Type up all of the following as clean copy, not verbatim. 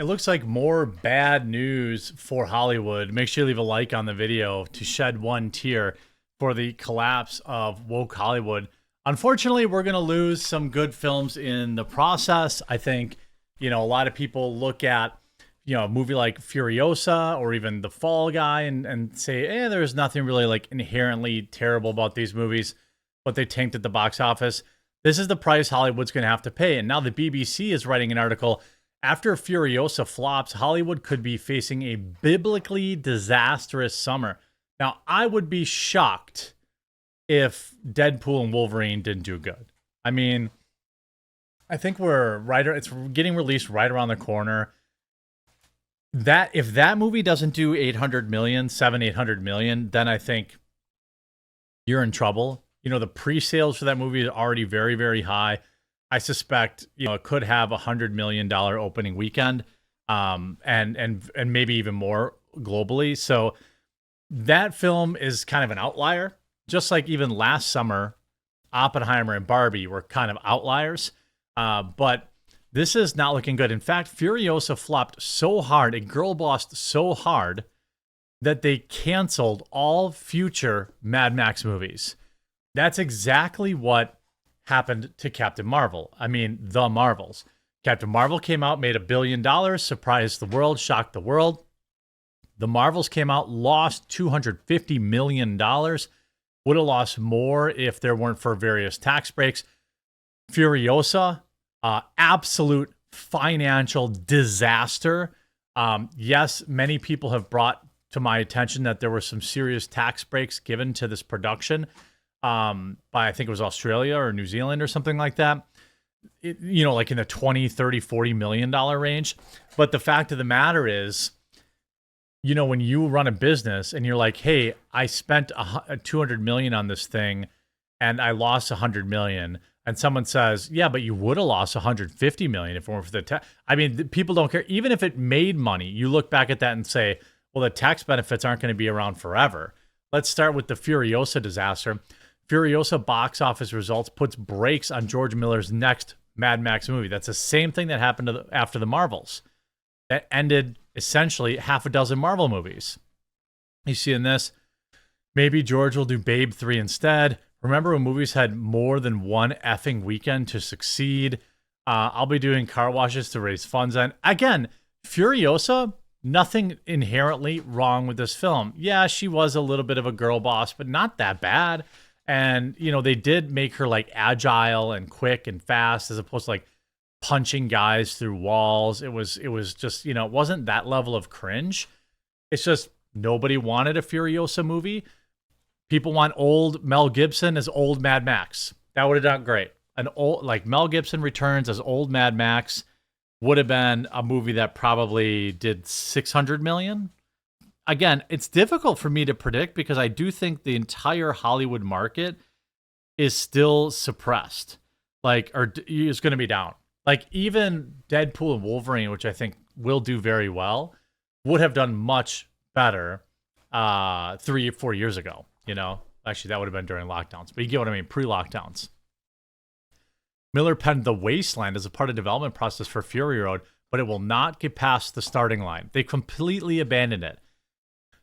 It looks like more bad news for Hollywood. Make sure you leave a like on the video to shed one tear for the collapse of woke Hollywood. Unfortunately, we're going to lose some good films in the process. I think, a lot of people look at, a movie like Furiosa or even The Fall Guy and say, there's nothing really like inherently terrible about these movies, but they tanked at the box office. This is the price Hollywood's going to have to pay. And now the BBC is writing an article. After Furiosa flops, Hollywood could be facing a biblically disastrous summer. Now, I would be shocked if Deadpool and Wolverine didn't do good. I mean, I think it's getting released right around the corner. That if that movie doesn't do 800 million, 800 million, then I think you're in trouble. The pre-sales for that movie is already very, very high. I suspect, it could have $100 million opening weekend, and maybe even more globally. So that film is kind of an outlier. Just like even last summer, Oppenheimer and Barbie were kind of outliers. But this is not looking good. In fact, Furiosa flopped so hard, it girl bossed so hard that they canceled all future Mad Max movies. That's exactly what happened to Captain Marvel. I mean, the Marvels. Captain Marvel came out, made $1 billion, surprised the world, shocked the world. The Marvels came out, lost $250 million. Would have lost more if there weren't for various tax breaks. Furiosa, absolute financial disaster. Yes, many people have brought to my attention that there were some serious tax breaks given to this production. By I think it was Australia or New Zealand or something like that, like in the 20, 30, $40 million range. But the fact of the matter is, when you run a business and you're like, hey, I spent 200 million on this thing and I lost 100 million. And someone says, yeah, but you would have lost 150 million if it weren't for the tax. I mean, people don't care. Even if it made money, you look back at that and say, well, the tax benefits aren't going to be around forever. Let's start with the Furiosa disaster. Furiosa box office results puts brakes on George Miller's next Mad Max movie. That's the same thing that happened after the Marvels. That ended essentially half a dozen Marvel movies. You see in this, maybe George will do Babe 3 instead. Remember when movies had more than one effing weekend to succeed? I'll be doing car washes to raise funds. And again, Furiosa, nothing inherently wrong with this film. Yeah, she was a little bit of a girl boss, but not that bad. And, they did make her like agile and quick and fast as opposed to like punching guys through walls. It was just, it wasn't that level of cringe. It's just nobody wanted a Furiosa movie. People want old Mel Gibson as old Mad Max. That would have done great. An old, like Mel Gibson returns as old Mad Max would have been a movie that probably did 600 million. Again, it's difficult for me to predict because I do think the entire Hollywood market is still suppressed, or is going to be down. Like even Deadpool and Wolverine, which I think will do very well, would have done much better 3 or 4 years ago. Actually, that would have been during lockdowns, but you get what I mean, pre-lockdowns. Miller penned The Wasteland as a part of the development process for Fury Road, but it will not get past the starting line. They completely abandoned it.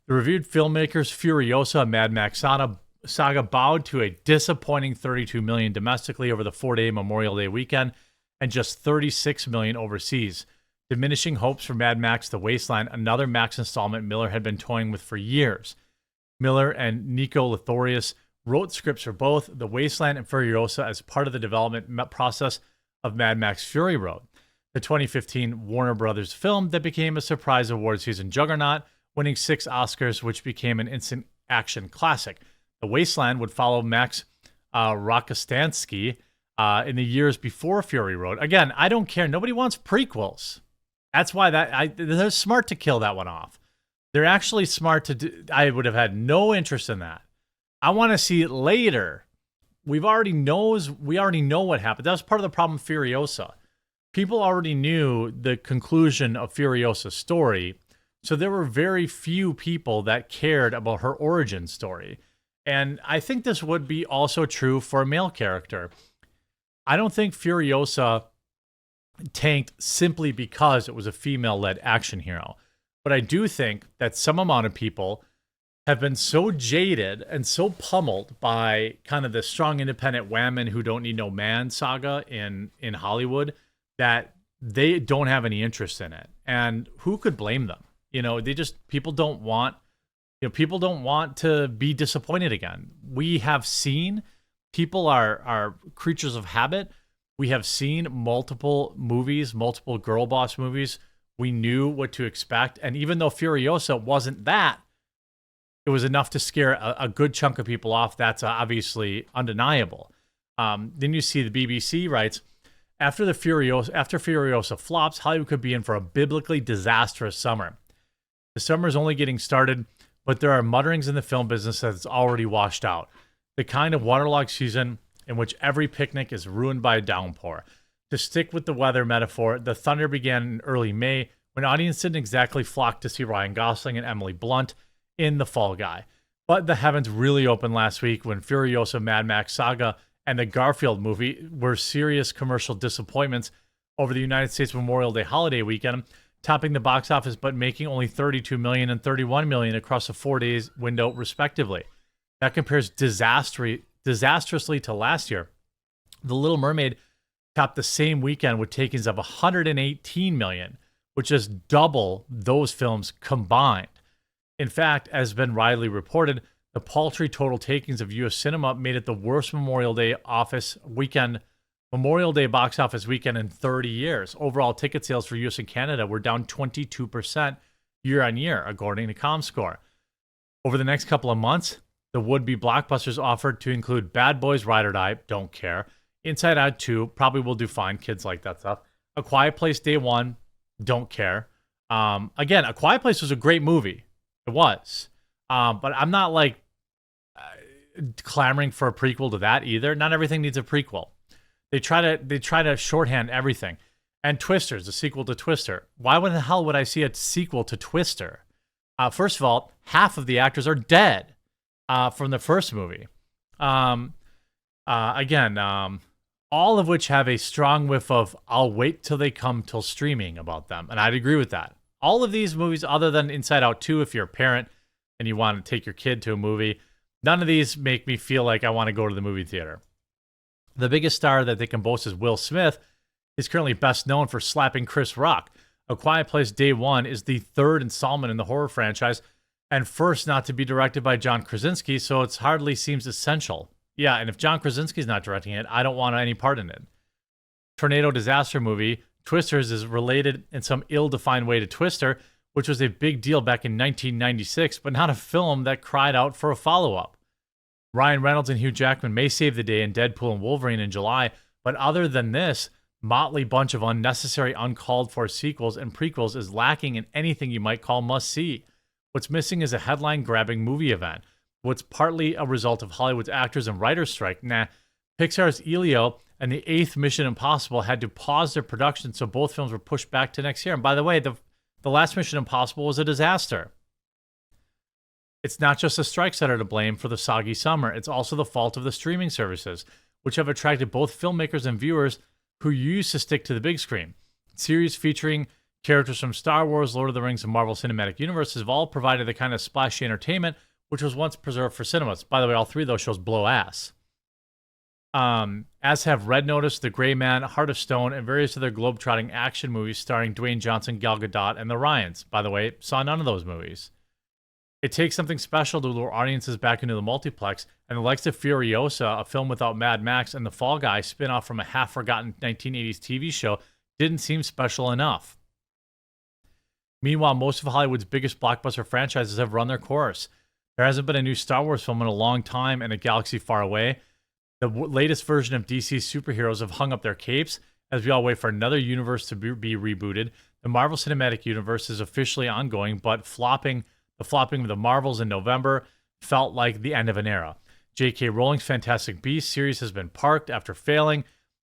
The reviewed filmmakers Furiosa and Mad Max saga bowed to a disappointing $32 million domestically over the 4-day Memorial Day weekend and just $36 million overseas, diminishing hopes for Mad Max The Wasteland, another Max installment Miller had been toying with for years. Miller and Nico Lathorius wrote scripts for both The Wasteland and Furiosa as part of the development process of Mad Max Fury Road, the 2015 Warner Brothers film that became a surprise award season juggernaut, winning 6 Oscars, which became an instant action classic. The Wasteland would follow Max Rokitansky in the years before Fury Road. Again, I don't care. Nobody wants prequels. That's why they're smart to kill that one off. They're actually smart to do. I would have had no interest in that. I want to see it later. We already know what happened. That was part of the problem with Furiosa. People already knew the conclusion of Furiosa's story, so there were very few people that cared about her origin story. And I think this would be also true for a male character. I don't think Furiosa tanked simply because it was a female-led action hero. But I do think that some amount of people have been so jaded and so pummeled by kind of the strong independent women who don't need no man saga in Hollywood that they don't have any interest in it. And who could blame them? People don't want, people don't want to be disappointed again. We have seen people are creatures of habit. We have seen multiple movies, multiple girl boss movies. We knew what to expect. And even though Furiosa wasn't that, it was enough to scare a good chunk of people off. That's obviously undeniable. Then you see the BBC writes, after Furiosa flops, Hollywood could be in for a biblically disastrous summer. The summer is only getting started, but there are mutterings in the film business that it's already washed out. The kind of waterlogged season in which every picnic is ruined by a downpour. To stick with the weather metaphor, the thunder began in early May when audiences didn't exactly flock to see Ryan Gosling and Emily Blunt in The Fall Guy. But the heavens really opened last week when Furiosa, Mad Max Saga, and the Garfield movie were serious commercial disappointments over the United States Memorial Day holiday weekend, topping the box office but making only $32 million and $31 million across a 4 days window, respectively. That compares disastrously to last year. The Little Mermaid topped the same weekend with takings of $118 million, which is double those films combined. In fact, as been widely reported, the paltry total takings of U.S. cinema made it the worst Memorial Day box office weekend in 30 years. Overall ticket sales for U.S. and Canada were down 22% year on year, according to ComScore. Over the next couple of months, the would-be blockbusters offered to include Bad Boys Ride or Die, don't care. Inside Out 2, probably will do fine, kids like that stuff. A Quiet Place Day 1, don't care. Again, A Quiet Place was a great movie. It was. But I'm not clamoring for a prequel to that either. Not everything needs a prequel. They try to shorthand everything. And Twister, the sequel to Twister. Why the hell would I see a sequel to Twister? First of all, half of the actors are dead from the first movie. All of which have a strong whiff of I'll wait till they come till streaming about them. And I'd agree with that. All of these movies, other than Inside Out 2, if you're a parent and you want to take your kid to a movie, none of these make me feel like I want to go to the movie theater. The biggest star that they can boast is Will Smith. He's currently best known for slapping Chris Rock. A Quiet Place Day 1 is the third installment in the horror franchise and first not to be directed by John Krasinski, so it hardly seems essential. Yeah, and if John Krasinski's not directing it, I don't want any part in it. Tornado disaster movie, Twisters is related in some ill-defined way to Twister, which was a big deal back in 1996, but not a film that cried out for a follow-up. Ryan Reynolds and Hugh Jackman may save the day in Deadpool and Wolverine in July, but other than this motley bunch of unnecessary, uncalled-for sequels and prequels is lacking in anything you might call must-see. What's missing is a headline-grabbing movie event. What's partly a result of Hollywood's actors and writers' strike. Pixar's Elio and the 8th Mission Impossible had to pause their production, so both films were pushed back to next year. And by the way, the last Mission Impossible was a disaster. It's not just the strikes that are to blame for the soggy summer. It's also the fault of the streaming services, which have attracted both filmmakers and viewers who used to stick to the big screen. Series featuring characters from Star Wars, Lord of the Rings, and Marvel Cinematic Universes have all provided the kind of splashy entertainment which was once preserved for cinemas. By the way, all three of those shows blow ass. As have Red Notice, The Gray Man, Heart of Stone, and various other globe-trotting action movies starring Dwayne Johnson, Gal Gadot, and the Ryans. By the way, saw none of those movies. It takes something special to lure audiences back into the multiplex, and the likes of Furiosa, a film without Mad Max, and The Fall Guy, spin-off from a half-forgotten 1980s TV show, didn't seem special enough. Meanwhile, most of Hollywood's biggest blockbuster franchises have run their course. There hasn't been a new Star Wars film in a long time in a galaxy far away. The latest version of DC's superheroes have hung up their capes as we all wait for another universe to be rebooted. The Marvel Cinematic Universe is officially ongoing, but the flopping of the Marvels in November felt like the end of an era. J.K. Rowling's Fantastic Beasts series has been parked after failing,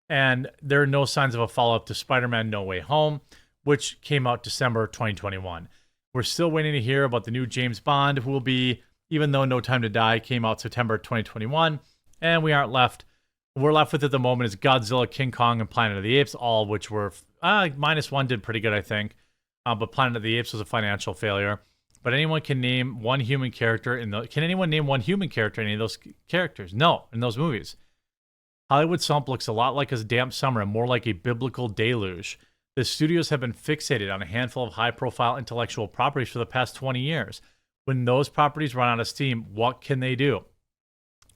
and there are no signs of a follow-up to Spider-Man No Way Home, which came out December 2021. We're still waiting to hear about the new James Bond, who will be, even though No Time to Die came out September 2021, and we aren't left we're left with at the moment is Godzilla, King Kong, and Planet of the Apes, all which were -1 did pretty good, I think. But Planet of the Apes was a financial failure. But anyone can name one human character in the. Can anyone name one human character in any of those characters? No, in those movies. Hollywood slump looks a lot like a damp summer and more like a biblical deluge. The studios have been fixated on a handful of high-profile intellectual properties for the past 20 years. When those properties run out of steam, what can they do?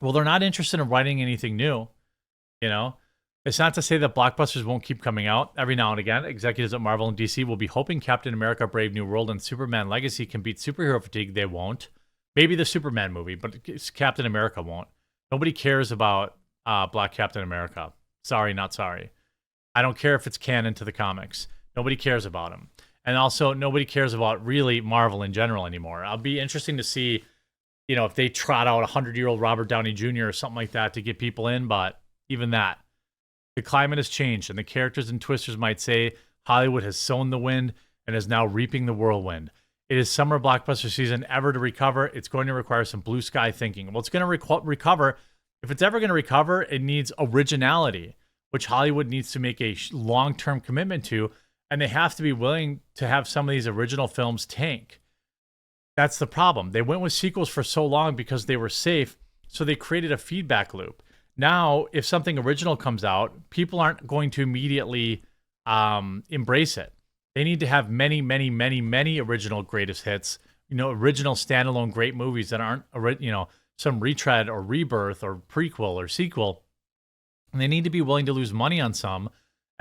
Well, they're not interested in writing anything new. You know, it's not to say that blockbusters won't keep coming out every now and again. Executives at Marvel and DC will be hoping Captain America: Brave New World and Superman Legacy can beat superhero fatigue. They won't. Maybe the Superman movie, but Captain America won't. Nobody cares about Black Captain America. Sorry, not sorry. I don't care if it's canon to the comics. Nobody cares about him. And also, nobody cares about really Marvel in general anymore. It'll be interesting to see, you know, if they trot out a 100-year-old Robert Downey Jr. or something like that to get people in, but even that. The climate has changed, and the characters and twisters might say Hollywood has sown the wind and is now reaping the whirlwind. It is summer blockbuster season. Ever to recover, it's going to require some blue sky thinking. Well, it's going to recover. If it's ever going to recover, it needs originality, which Hollywood needs to make a long-term commitment to, and they have to be willing to have some of these original films tank. That's the problem. They went with sequels for so long because they were safe, so they created a feedback loop. Now, if something original comes out, people aren't going to immediately embrace it. They need to have many, many, many, many original greatest hits, you know, original standalone great movies that aren't, you know, some retread or rebirth or prequel or sequel. And they need to be willing to lose money on some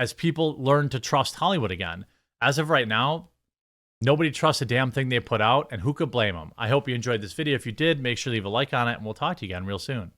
as people learn to trust Hollywood again. As of right now, nobody trusts a damn thing they put out, and who could blame them? I hope you enjoyed this video. If you did, make sure to leave a like on it, and we'll talk to you again real soon.